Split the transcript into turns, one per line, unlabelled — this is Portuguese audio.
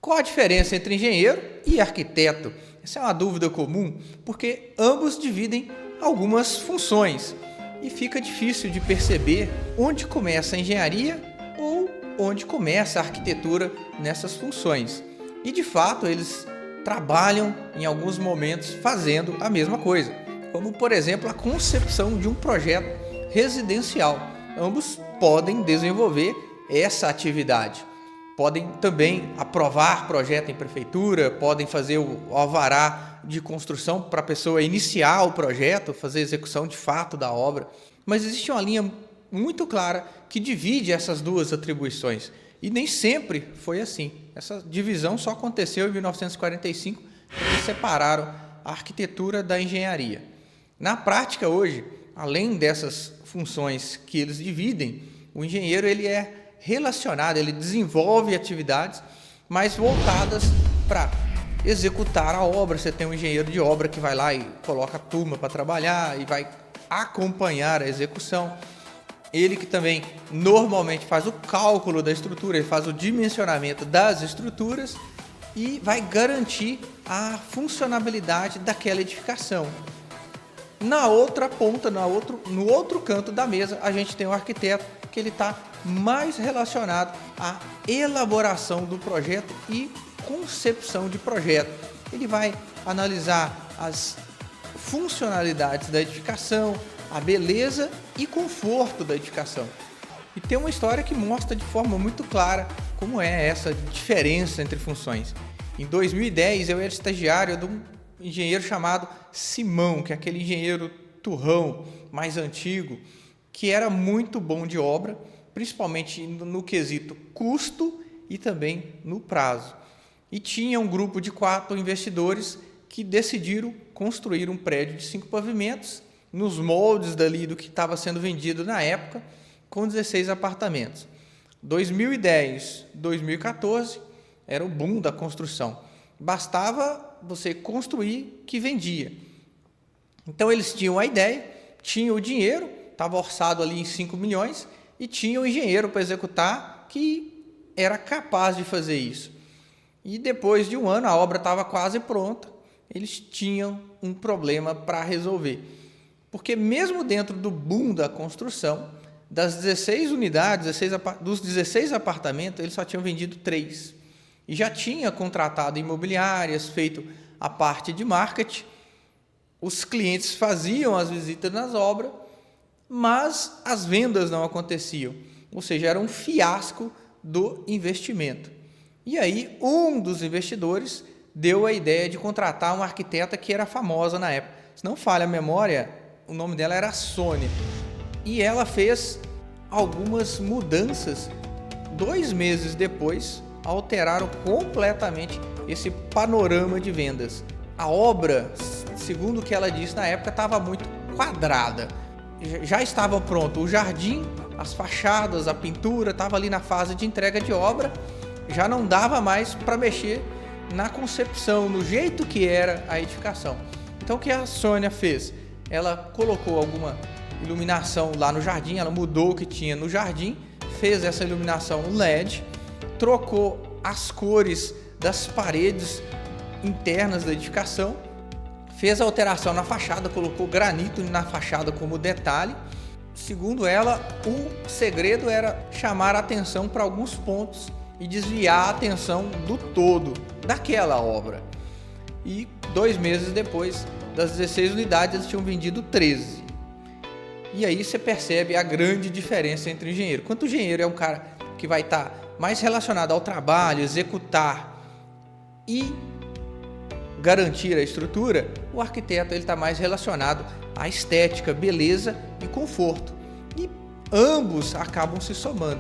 Qual a diferença entre engenheiro e arquiteto? Essa é uma dúvida comum, porque ambos dividem algumas funções e fica difícil de perceber onde começa a engenharia ou onde começa a arquitetura nessas funções. E de fato eles trabalham em alguns momentos fazendo a mesma coisa, como por exemplo a concepção de um projeto residencial. Ambos podem desenvolver essa atividade. Podem também aprovar projeto em prefeitura, podem fazer o alvará de construção para a pessoa iniciar o projeto, fazer a execução de fato da obra. Mas existe uma linha muito clara que divide essas duas atribuições. E nem sempre foi assim. Essa divisão só aconteceu em 1945, quando eles separaram a arquitetura da engenharia. Na prática, hoje, além dessas funções que eles dividem, o engenheiro ele é relacionado, ele desenvolve atividades mais voltadas para executar a obra. Você tem um engenheiro de obra que vai lá e coloca a turma para trabalhar e vai acompanhar a execução. Ele que também normalmente faz o cálculo da estrutura, ele faz o dimensionamento das estruturas e vai garantir a funcionabilidade daquela edificação. Na outra ponta, no outro canto da mesa, a gente tem o arquiteto, que ele está mais relacionado à elaboração do projeto e concepção de projeto. Ele vai analisar as funcionalidades da edificação, a beleza e conforto da edificação. E tem uma história que mostra de forma muito clara como é essa diferença entre funções. Em 2010, eu era estagiário de um engenheiro chamado Simão, que é aquele engenheiro turrão mais antigo, que era muito bom de obra, principalmente no quesito custo e também no prazo. E tinha um grupo de 4 investidores que decidiram construir um prédio de 5 pavimentos, nos moldes dali do que estava sendo vendido na época, com 16 apartamentos. 2010, 2014, era o boom da construção. Bastava você construir que vendia. Então eles tinham a ideia, tinham o dinheiro, estava orçado ali em 5 milhões, e tinha um engenheiro para executar que era capaz de fazer isso. E depois de um ano, a obra estava quase pronta, eles tinham um problema para resolver. Porque mesmo dentro do boom da construção, das 16 unidades, dos 16 apartamentos, eles só tinham vendido 3. E já tinha contratado imobiliárias, feito a parte de marketing, os clientes faziam as visitas nas obras, mas as vendas não aconteciam. Ou seja, era um fiasco do investimento. E aí, um dos investidores deu a ideia de contratar uma arquiteta que era famosa na época. Se não falha a memória, o nome dela era Sônia. E ela fez algumas mudanças. 2 meses depois, alteraram completamente esse panorama de vendas. A obra, segundo o que ela disse na época, estava muito quadrada. Já estava pronto o jardim, as fachadas, a pintura, estava ali na fase de entrega de obra, já não dava mais para mexer na concepção, no jeito que era a edificação. Então o que a Sônia fez? Ela colocou alguma iluminação lá no jardim, ela mudou o que tinha no jardim, fez essa iluminação LED, trocou as cores das paredes internas da edificação, fez a alteração na fachada, colocou granito na fachada como detalhe. Segundo ela, o segredo era chamar a atenção para alguns pontos e desviar a atenção do todo daquela obra. E 2 meses depois, das 16 unidades, eles tinham vendido 13. E aí você percebe a grande diferença entre o engenheiro. Quanto o engenheiro é um cara que vai estar mais relacionado ao trabalho, executar e garantir a estrutura, o arquiteto está mais relacionado à estética, beleza e conforto. E ambos acabam se somando.